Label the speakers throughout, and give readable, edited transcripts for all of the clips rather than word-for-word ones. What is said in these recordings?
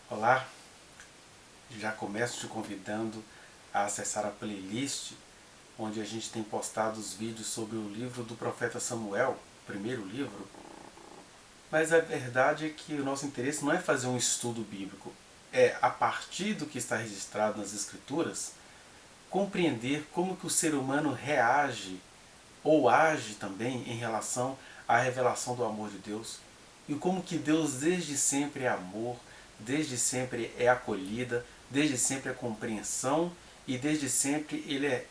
Speaker 1: Olá, já começo te convidando a acessar a playlist onde a gente tem postado os vídeos sobre o livro do profeta Samuel, o primeiro livro. Mas a verdade é que o nosso interesse não é fazer um estudo bíblico, é, a partir do que está registrado nas Escrituras, compreender como que o ser humano reage ou age também em relação à revelação do amor de Deus e como que Deus desde sempre é amor, desde sempre é acolhida, desde sempre é compreensão e desde sempre ele é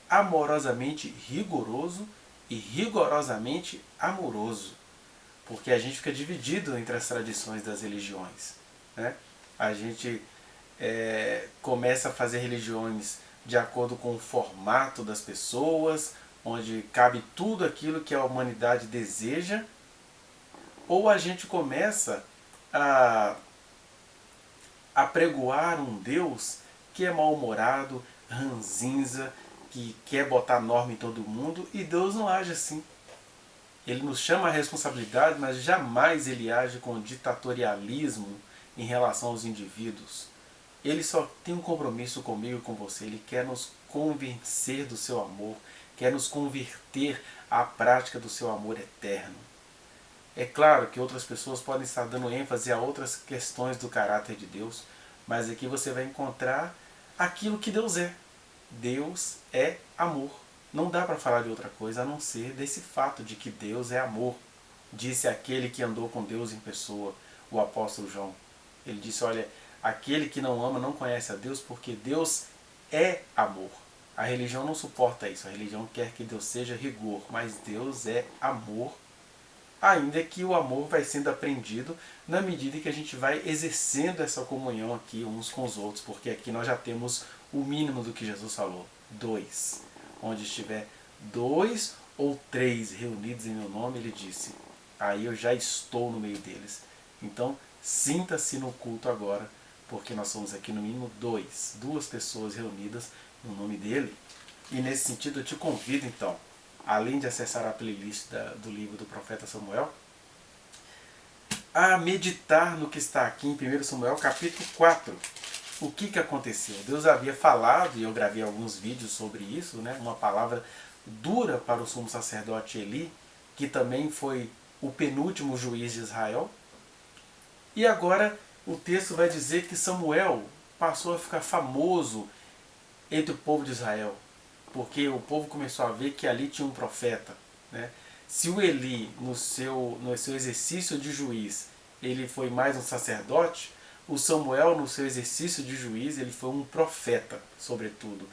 Speaker 1: amorosamente rigoroso e rigorosamente amoroso, porque a gente fica dividido entre as tradições das religiões, né? A gente começa a fazer religiões de acordo com o formato das pessoas, onde cabe tudo aquilo que a humanidade deseja, ou a gente começa a apregoar um Deus que é mal-humorado, ranzinza, que quer botar norma em todo mundo, e Deus não age assim. Ele nos chama a responsabilidade, mas jamais ele age com ditatorialismo em relação aos indivíduos. Ele só tem um compromisso comigo e com você. Ele quer nos convencer do seu amor, quer nos converter à prática do seu amor eterno. É claro que outras pessoas podem estar dando ênfase a outras questões do caráter de Deus, mas aqui você vai encontrar aquilo que Deus é. Deus é amor. Não dá para falar de outra coisa a não ser desse fato de que Deus é amor. Disse aquele que andou com Deus em pessoa, o apóstolo João. Ele disse, olha, aquele que não ama não conhece a Deus porque Deus é amor. A religião não suporta isso, a religião quer que Deus seja rigor, mas Deus é amor, ainda que o amor vai sendo aprendido na medida que a gente vai exercendo essa comunhão aqui uns com os outros, porque aqui nós já temos o mínimo do que Jesus falou, 2. Onde estiver 2 ou 3 reunidos em meu nome, ele disse, aí eu já estou no meio deles. Então, sinta-se no culto agora, porque nós somos aqui no mínimo 2 pessoas reunidas no nome dele. E nesse sentido eu te convido então, além de acessar a playlist do livro do profeta Samuel, a meditar no que está aqui em 1 Samuel capítulo 4. O que aconteceu? Deus havia falado, e eu gravei alguns vídeos sobre isso, né? Uma palavra dura para o sumo sacerdote Eli, que também foi o penúltimo juiz de Israel. E agora o texto vai dizer que Samuel passou a ficar famoso entre o povo de Israel, porque o povo começou a ver que ali tinha um profeta, né? Se o Eli, no seu exercício de juiz, ele foi mais um sacerdote, o Samuel, no seu exercício de juiz, ele foi um profeta, sobretudo.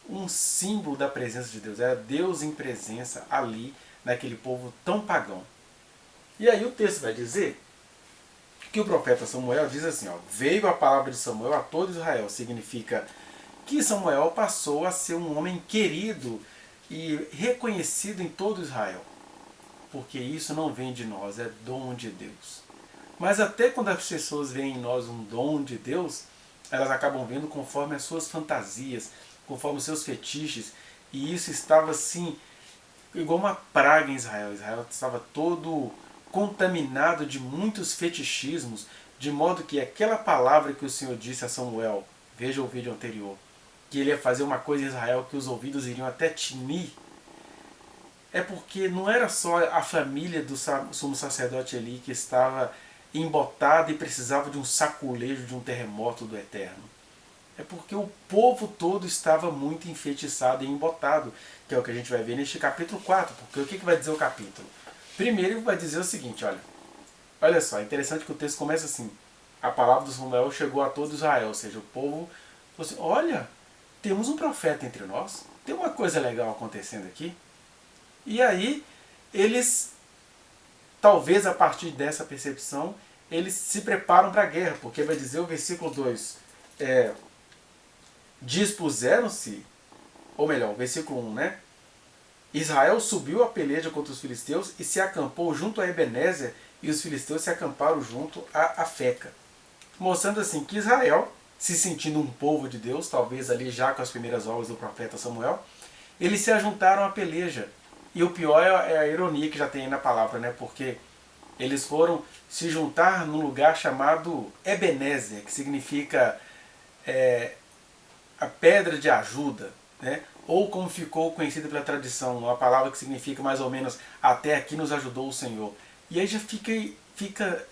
Speaker 1: Um símbolo da presença de Deus. Era Deus em presença ali, naquele povo tão pagão. E aí o texto vai dizer que o profeta Samuel diz assim, ó, veio a palavra de Samuel a todo Israel. Significa que Samuel passou a ser um homem querido e reconhecido em todo Israel. Porque isso não vem de nós, é dom de Deus. Mas até quando as pessoas veem em nós um dom de Deus, elas acabam vendo conforme as suas fantasias, conforme os seus fetiches. E isso estava assim, igual uma praga em Israel. Israel estava todo contaminado de muitos fetichismos, de modo que aquela palavra que o Senhor disse a Samuel, veja o vídeo anterior, que ele ia fazer uma coisa em Israel que os ouvidos iriam até tinir, é porque não era só a família do sumo sacerdote Eli que estava embotada e precisava de um saculejo, de um terremoto do Eterno. É porque o povo todo estava muito enfeitiçado e embotado, que é o que a gente vai ver neste capítulo 4. Porque o que vai dizer o capítulo? Primeiro ele vai dizer o seguinte, olha só, é interessante que o texto começa assim, a palavra do Samuel chegou a todo Israel, ou seja, o povo falou assim, olha, temos um profeta entre nós, tem uma coisa legal acontecendo aqui. E aí, eles, talvez a partir dessa percepção, eles se preparam para a guerra, porque vai dizer o versículo 2, dispuseram-se, ou melhor, o versículo 1, né? Israel subiu a peleja contra os filisteus e se acampou junto a Ebenezer, e os filisteus se acamparam junto a Afeca. Mostrando assim que Israel, se sentindo um povo de Deus, talvez ali já com as primeiras obras do profeta Samuel, eles se ajuntaram à peleja. E o pior é a ironia que já tem aí na palavra, né? Porque Eles foram se juntar num lugar chamado Ebenezer, que significa a pedra de ajuda, né? Ou como ficou conhecida pela tradição, uma palavra que significa mais ou menos até aqui nos ajudou o Senhor. E aí já fica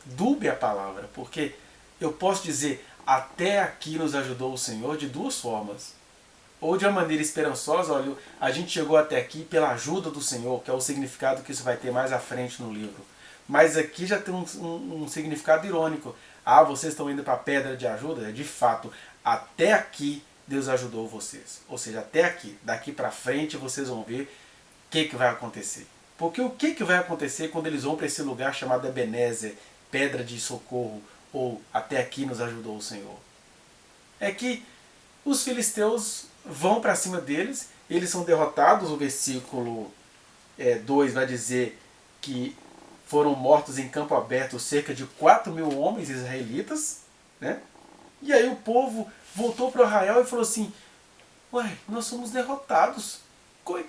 Speaker 1: dúbia a palavra, porque eu posso dizer até aqui nos ajudou o Senhor de duas formas. Ou de uma maneira esperançosa, olha, a gente chegou até aqui pela ajuda do Senhor, que é o significado que isso vai ter mais à frente no livro. Mas aqui já tem um significado irônico. Ah, vocês estão indo para a pedra de ajuda? De fato, até aqui Deus ajudou vocês. Ou seja, até aqui. Daqui para frente vocês vão ver o que vai acontecer. Porque o que vai acontecer quando eles vão para esse lugar chamado Ebenezer, pedra de socorro, ou até aqui nos ajudou o Senhor? É que os filisteus vão para cima deles, eles são derrotados. O versículo 2 vai dizer que foram mortos em campo aberto cerca de 4.000 homens israelitas, né? E aí o povo voltou para o arraial e falou assim: ué, nós somos derrotados.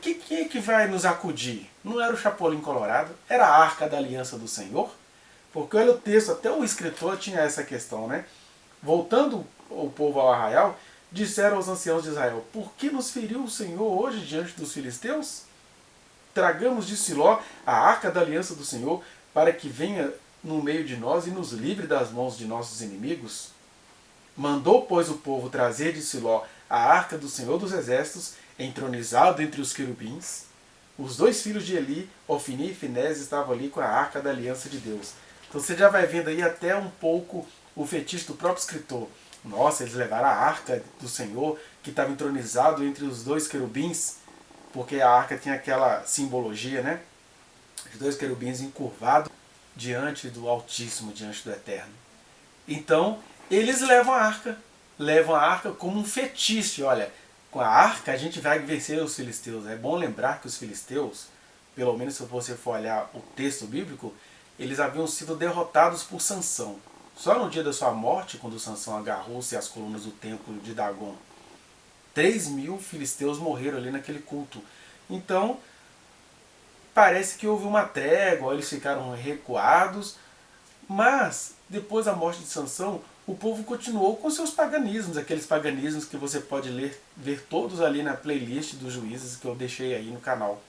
Speaker 1: Quem é que vai nos acudir? Não era o Chapolin Colorado? Era a Arca da Aliança do Senhor? Porque olha o texto, até o escritor tinha essa questão, né? Voltando o povo ao arraial, disseram aos anciãos de Israel: por que nos feriu o Senhor hoje diante dos filisteus? Tragamos de Siló a Arca da Aliança do Senhor, para que venha no meio de nós e nos livre das mãos de nossos inimigos. Mandou, pois, o povo trazer de Siló a Arca do Senhor dos Exércitos, entronizado entre os querubins. Os dois filhos de Eli, Ofni e Finés, estavam ali com a Arca da Aliança de Deus. Então você já vai vendo aí até um pouco o fetiche do próprio escritor. Nossa, eles levaram a Arca do Senhor, que estava entronizado entre os dois querubins, porque a arca tinha aquela simbologia, né? Os dois querubins encurvados diante do Altíssimo, diante do Eterno. Então, eles levam a arca como um fetiche. Olha, com a arca a gente vai vencer os filisteus. É bom lembrar que os filisteus, pelo menos se você for olhar o texto bíblico, eles haviam sido derrotados por Sansão. Só no dia da sua morte, quando Sansão agarrou-se às colunas do templo de Dagon, 3.000 filisteus morreram ali naquele culto. Então, parece que houve uma trégua, eles ficaram recuados, mas depois da morte de Sansão, o povo continuou com seus paganismos, aqueles paganismos que você pode ver todos ali na playlist dos juízes que eu deixei aí no canal.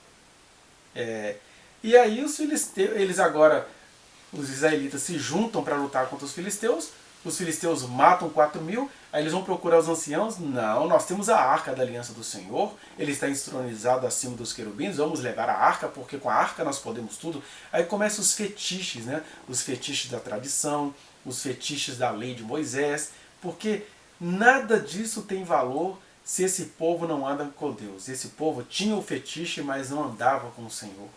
Speaker 1: E aí os filisteus, os israelitas se juntam para lutar contra os filisteus matam 4.000, aí eles vão procurar os anciãos. Não, nós temos a Arca da Aliança do Senhor, ele está entronizado acima dos querubins, vamos levar a arca, porque com a arca nós podemos tudo. Aí começam os fetiches, né? Os fetiches da tradição, os fetiches da lei de Moisés, porque nada disso tem valor se esse povo não anda com Deus. Esse povo tinha o fetiche, mas não andava com o Senhor.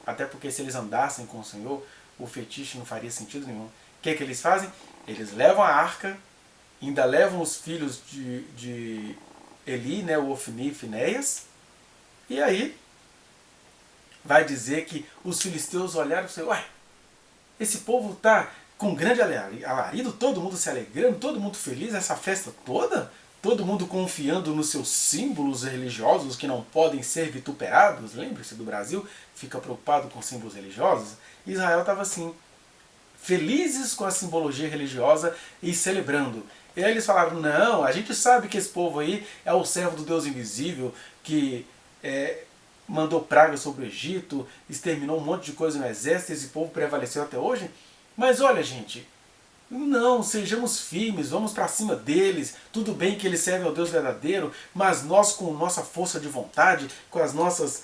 Speaker 1: Até porque se eles andassem com o Senhor, o fetiche não faria sentido nenhum. O que é que eles fazem? Eles levam a arca, ainda levam os filhos de Eli, né, o Ofni e Finéias, e aí vai dizer que os filisteus olharam e falaram: ué, esse povo está com grande alarido, todo mundo se alegrando, todo mundo feliz, essa festa toda, todo mundo confiando nos seus símbolos religiosos que não podem ser vituperados. Lembre-se do Brasil, fica preocupado com símbolos religiosos. Israel estava assim, felizes com a simbologia religiosa e celebrando. E aí eles falaram: não, a gente sabe que esse povo aí é o servo do Deus invisível, que mandou praga sobre o Egito, exterminou um monte de coisa no exército, esse povo prevaleceu até hoje. Mas olha, gente, não, sejamos firmes, vamos para cima deles. Tudo bem que eles servem ao Deus verdadeiro, mas nós, com nossa força de vontade, com as nossas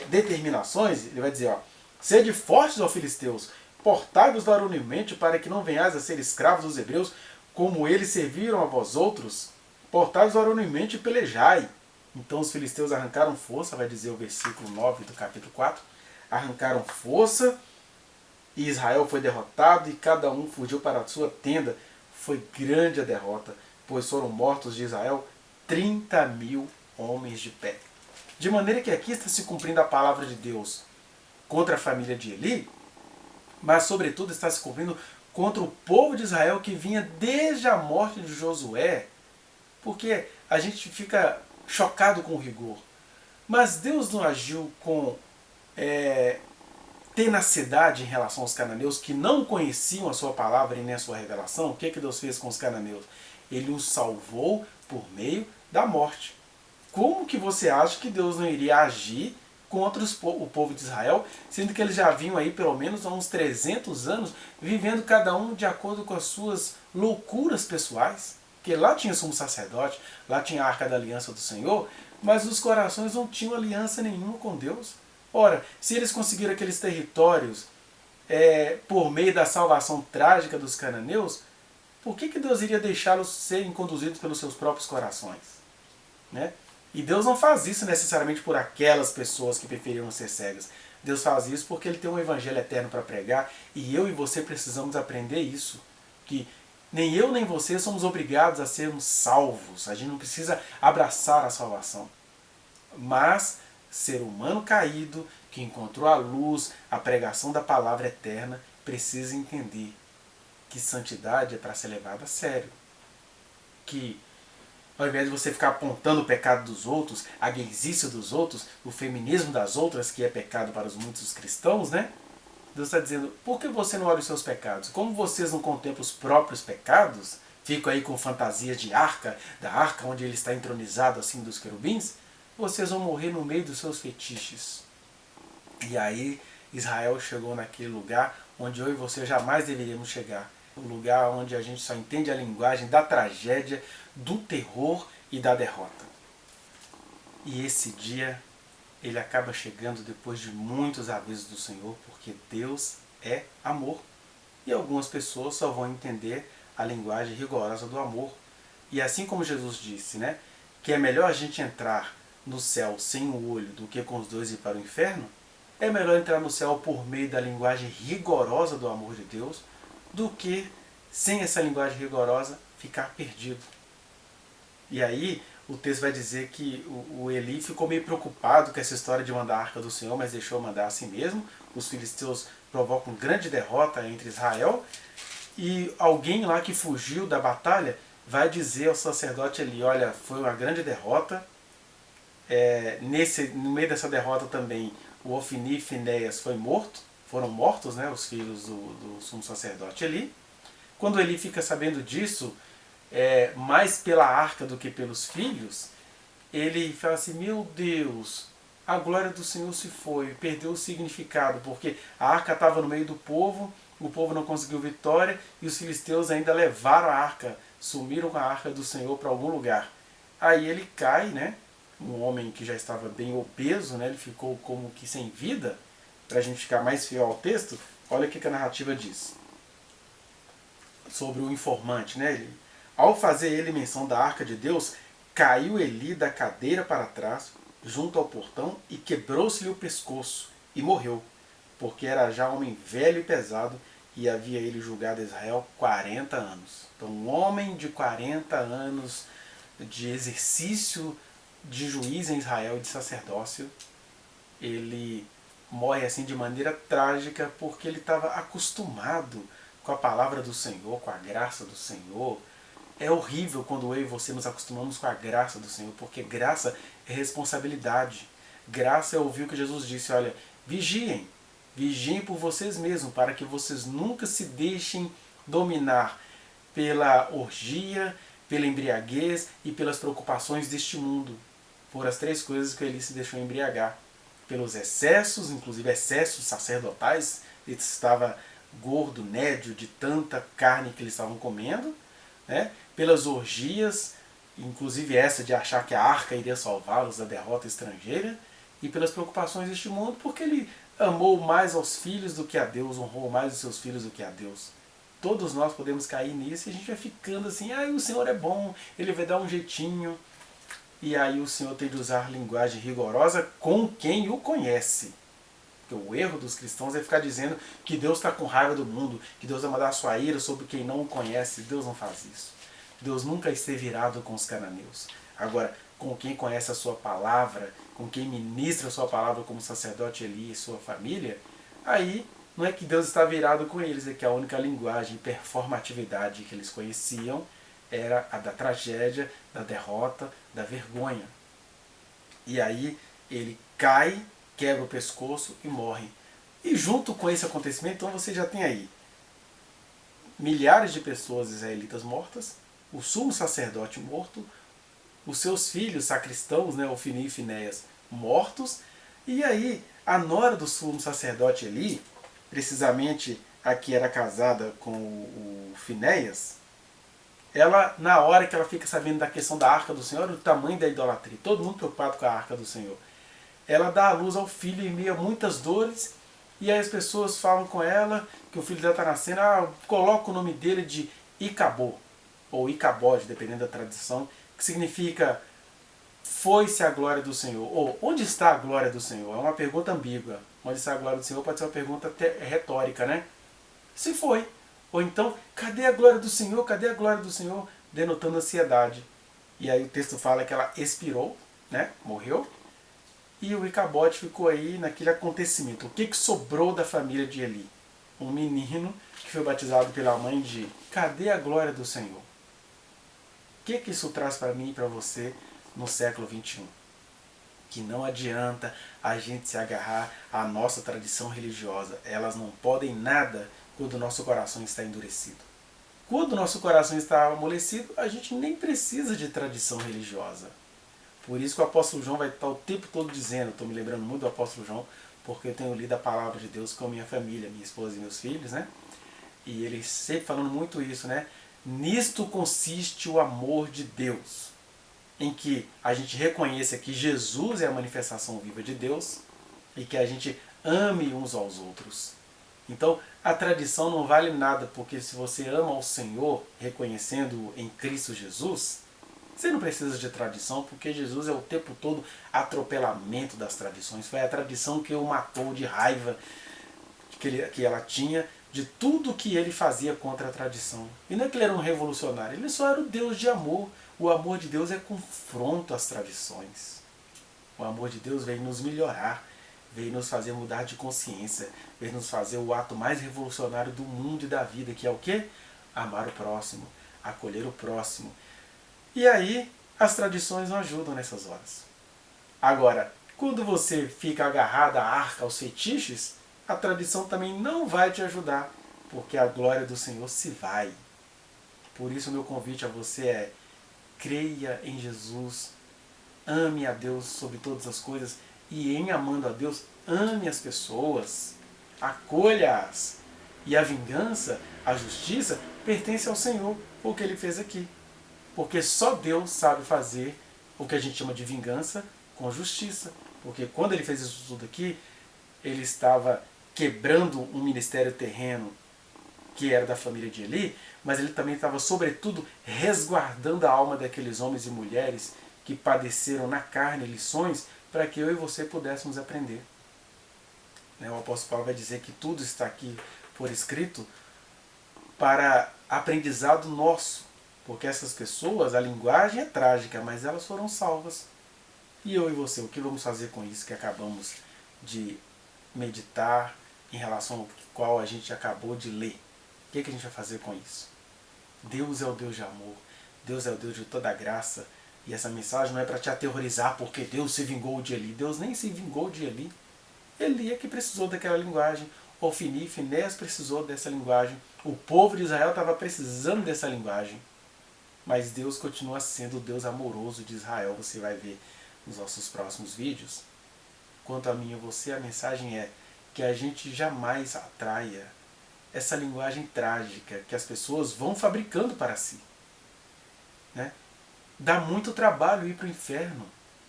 Speaker 1: determinações, ele vai dizer: ó, sede fortes, ó filisteus, portai-vos varonilmente, para que não venhais a ser escravos dos hebreus, como eles serviram a vós outros. Portai-vos varonilmente e pelejai. Então os filisteus arrancaram força, vai dizer o versículo 9 do capítulo 4, arrancaram força, e Israel foi derrotado, e cada um fugiu para a sua tenda. Foi grande a derrota, pois foram mortos de Israel 30.000 homens de pé. De maneira que aqui está se cumprindo a palavra de Deus contra a família de Eli, mas sobretudo está se cumprindo contra o povo de Israel que vinha desde a morte de Josué, porque a gente fica chocado com o rigor. Mas Deus não agiu com tenacidade em relação aos cananeus que não conheciam a sua palavra e nem a sua revelação, o que Deus fez com os cananeus? Ele os salvou por meio da morte. Como que você acha que Deus não iria agir contra o povo de Israel, sendo que eles já vinham aí pelo menos há uns 300 anos, vivendo cada um de acordo com as suas loucuras pessoais? Porque lá tinha sumo sacerdote, lá tinha a arca da aliança do Senhor, mas os corações não tinham aliança nenhuma com Deus. Ora, se eles conseguiram aqueles territórios por meio da salvação trágica dos cananeus, por que Deus iria deixá-los serem conduzidos pelos seus próprios corações? Né? E Deus não faz isso necessariamente por aquelas pessoas que preferiram ser cegas. Deus faz isso porque Ele tem um evangelho eterno para pregar e eu e você precisamos aprender isso. Que nem eu nem você somos obrigados a sermos salvos. A gente não precisa abraçar a salvação. Mas ser humano caído, que encontrou a luz, a pregação da palavra eterna, precisa entender que santidade é para ser levada a sério. Que ao invés de você ficar apontando o pecado dos outros, a gaysice dos outros, o feminismo das outras, que é pecado para os muitos cristãos, né? Deus está dizendo, por que você não olha os seus pecados? Como vocês não contemplam os próprios pecados, ficam aí com fantasias de arca, da arca onde ele está entronizado assim dos querubins, vocês vão morrer no meio dos seus fetiches. E aí Israel chegou naquele lugar onde eu e você jamais deveríamos chegar. Um lugar onde a gente só entende a linguagem da tragédia, do terror e da derrota. E esse dia, ele acaba chegando depois de muitos avisos do Senhor, porque Deus é amor. E algumas pessoas só vão entender a linguagem rigorosa do amor. E assim como Jesus disse, né, que é melhor a gente entrar no céu sem o olho do que com os dois ir para o inferno, é melhor entrar no céu por meio da linguagem rigorosa do amor de Deus, do que, sem essa linguagem rigorosa, ficar perdido. E aí o texto vai dizer que o Eli ficou meio preocupado com essa história de mandar a arca do Senhor, mas deixou mandar assim mesmo. Os filisteus provocam grande derrota entre Israel, e alguém lá que fugiu da batalha vai dizer ao sacerdote Eli, olha, foi uma grande derrota. No meio dessa derrota também o Ofni e Finéias foram mortos, né, os filhos do sumo sacerdote Eli. Quando Eli fica sabendo disso, mais pela arca do que pelos filhos, ele fala assim, meu Deus, a glória do Senhor se foi, perdeu o significado, porque a arca estava no meio do povo, o povo não conseguiu vitória, e os filisteus ainda levaram a arca, sumiram com a arca do Senhor para algum lugar. Aí ele cai, né? Um homem que já estava bem obeso, né? Ele ficou como que sem vida. Para a gente ficar mais fiel ao texto, olha o que a narrativa diz sobre o informante, né? Ao fazer ele menção da arca de Deus, caiu Eli da cadeira para trás, junto ao portão, e quebrou-se-lhe o pescoço, e morreu, porque era já homem velho e pesado, e havia ele julgado Israel 40 anos. Então, um homem de 40 anos de exercício de juiz em Israel e de sacerdócio, ele morre assim de maneira trágica, porque ele estava acostumado com a palavra do Senhor, com a graça do Senhor. É horrível quando eu e você nos acostumamos com a graça do Senhor, porque graça é responsabilidade. Graça é ouvir o que Jesus disse, olha, vigiem por vocês mesmos, para que vocês nunca se deixem dominar pela orgia, pela embriaguez e pelas preocupações deste mundo. Por as três coisas que ele se deixou embriagar. Pelos excessos, inclusive excessos sacerdotais, ele estava gordo, nédio, de tanta carne que eles estavam comendo, né? Pelas orgias, inclusive essa de achar que a arca iria salvá-los da derrota estrangeira, e pelas preocupações deste mundo, porque ele amou mais aos filhos do que a Deus, honrou mais os seus filhos do que a Deus. Todos nós podemos cair nisso e a gente vai ficando assim, o Senhor é bom, Ele vai dar um jeitinho. E aí o Senhor tem de usar linguagem rigorosa com quem o conhece. Porque o erro dos cristãos é ficar dizendo que Deus está com raiva do mundo, que Deus vai mandar a sua ira sobre quem não o conhece. Deus não faz isso. Deus nunca esteve irado com os cananeus. Agora, com quem conhece a sua palavra, com quem ministra a sua palavra como sacerdote Eli e sua família, aí não é que Deus estava irado com eles, é que a única linguagem, performatividade que eles conheciam era a da tragédia, da derrota, da vergonha. E aí ele cai, quebra o pescoço e morre. E junto com esse acontecimento, então você já tem aí milhares de pessoas israelitas mortas, o sumo sacerdote morto, os seus filhos sacristãos, né, Ofni e Finéias, mortos, e aí a nora do sumo sacerdote Eli, precisamente a que era casada com o Finéias, ela, na hora que ela fica sabendo da questão da arca do Senhor, do tamanho da idolatria, todo mundo preocupado com a arca do Senhor, ela dá à luz ao filho em meio a muitas dores, e aí as pessoas falam com ela que o filho dela está nascendo, coloca o nome dele de Icabô, ou Icabode, dependendo da tradição, que significa foi-se a glória do Senhor, ou onde está a glória do Senhor? É uma pergunta ambígua. Onde está a glória do Senhor pode ser uma pergunta retórica, né? Se foi. Ou então, cadê a glória do Senhor? Cadê a glória do Senhor? Denotando ansiedade. E aí o texto fala que ela expirou, né? Morreu. E o Icabode ficou aí naquele acontecimento. O que sobrou da família de Eli? Um menino que foi batizado pela mãe de cadê a glória do Senhor? O que isso traz para mim e para você no século XXI? Que não adianta a gente se agarrar à nossa tradição religiosa. Elas não podem nada quando o nosso coração está endurecido. Quando o nosso coração está amolecido, a gente nem precisa de tradição religiosa. Por isso que o apóstolo João vai estar o tempo todo dizendo, estou me lembrando muito do apóstolo João, porque eu tenho lido a palavra de Deus com a minha família, minha esposa e meus filhos, né? E ele sempre falando muito isso, né? Nisto consiste o amor de Deus, em que a gente reconheça que Jesus é a manifestação viva de Deus e que a gente ame uns aos outros. Então, a tradição não vale nada, porque se você ama o Senhor, reconhecendo em Cristo Jesus, você não precisa de tradição, porque Jesus é o tempo todo atropelamento das tradições. Foi a tradição que o matou de raiva que ela tinha de tudo que ele fazia contra a tradição. E não é que ele era um revolucionário, ele só era o Deus de amor. O amor de Deus é confronto às tradições. O amor de Deus veio nos melhorar, veio nos fazer mudar de consciência, veio nos fazer o ato mais revolucionário do mundo e da vida, que é o quê? Amar o próximo, acolher o próximo. E aí, as tradições não ajudam nessas horas. Agora, quando você fica agarrado à arca, aos fetiches, a tradição também não vai te ajudar, porque a glória do Senhor se vai. Por isso, o meu convite a você é: creia em Jesus, ame a Deus sobre todas as coisas e, em amando a Deus, ame as pessoas, acolha-as. E a vingança, a justiça, pertence ao Senhor, o que Ele fez aqui. Porque só Deus sabe fazer o que a gente chama de vingança com justiça. Porque quando Ele fez isso tudo aqui, Ele estava quebrando um ministério terreno que era da família de Eli, mas ele também estava, sobretudo, resguardando a alma daqueles homens e mulheres que padeceram na carne lições para que eu e você pudéssemos aprender. O apóstolo Paulo vai dizer que tudo está aqui por escrito para aprendizado nosso, porque essas pessoas, a linguagem é trágica, mas elas foram salvas. E eu e você, o que vamos fazer com isso que acabamos de meditar em relação ao qual a gente acabou de ler? O que a gente vai fazer com isso? Deus é o Deus de amor, Deus é o Deus de toda graça, e essa mensagem não é para te aterrorizar porque Deus se vingou de Eli. Deus nem se vingou de Eli. Eli é que precisou daquela linguagem. Ofni e Finéias precisou dessa linguagem. O povo de Israel estava precisando dessa linguagem. Mas Deus continua sendo o Deus amoroso de Israel. Você vai ver nos nossos próximos vídeos. Quanto a mim e você, a mensagem é que a gente jamais atraia essa linguagem trágica que as pessoas vão fabricando para si. Né? Dá muito trabalho ir para o inferno.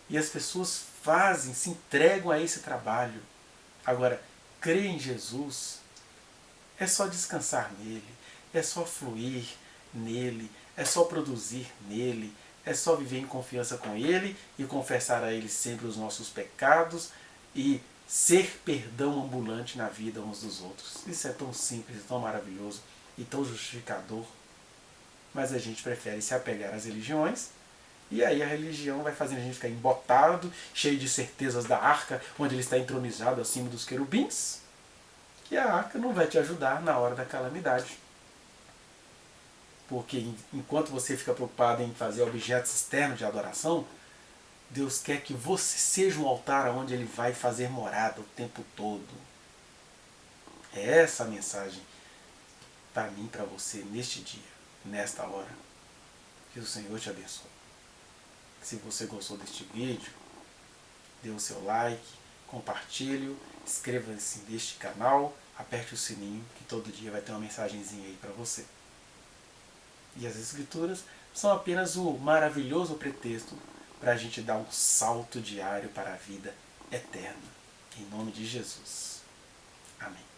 Speaker 1: E as pessoas fazem, se entregam a esse trabalho. Agora, crer em Jesus é só descansar nele, é só fluir nele, é só produzir nele, é só viver em confiança com ele e confessar a ele sempre os nossos pecados e ser perdão ambulante na vida uns dos outros. Isso é tão simples, tão maravilhoso e tão justificador. Mas a gente prefere se apegar às religiões, e aí a religião vai fazendo a gente ficar embotado, cheio de certezas da arca, onde ele está entronizado acima dos querubins, e a arca não vai te ajudar na hora da calamidade. Porque enquanto você fica preocupado em fazer objetos externos de adoração, Deus quer que você seja um altar onde Ele vai fazer morada o tempo todo. É essa a mensagem para mim, para você, neste dia, nesta hora. Que o Senhor te abençoe. Se você gostou deste vídeo, dê o seu like, compartilhe, inscreva-se neste canal, aperte o sininho, que todo dia vai ter uma mensagenzinha aí para você. E as Escrituras são apenas o maravilhoso pretexto para a gente dar um salto diário para a vida eterna. Em nome de Jesus. Amém.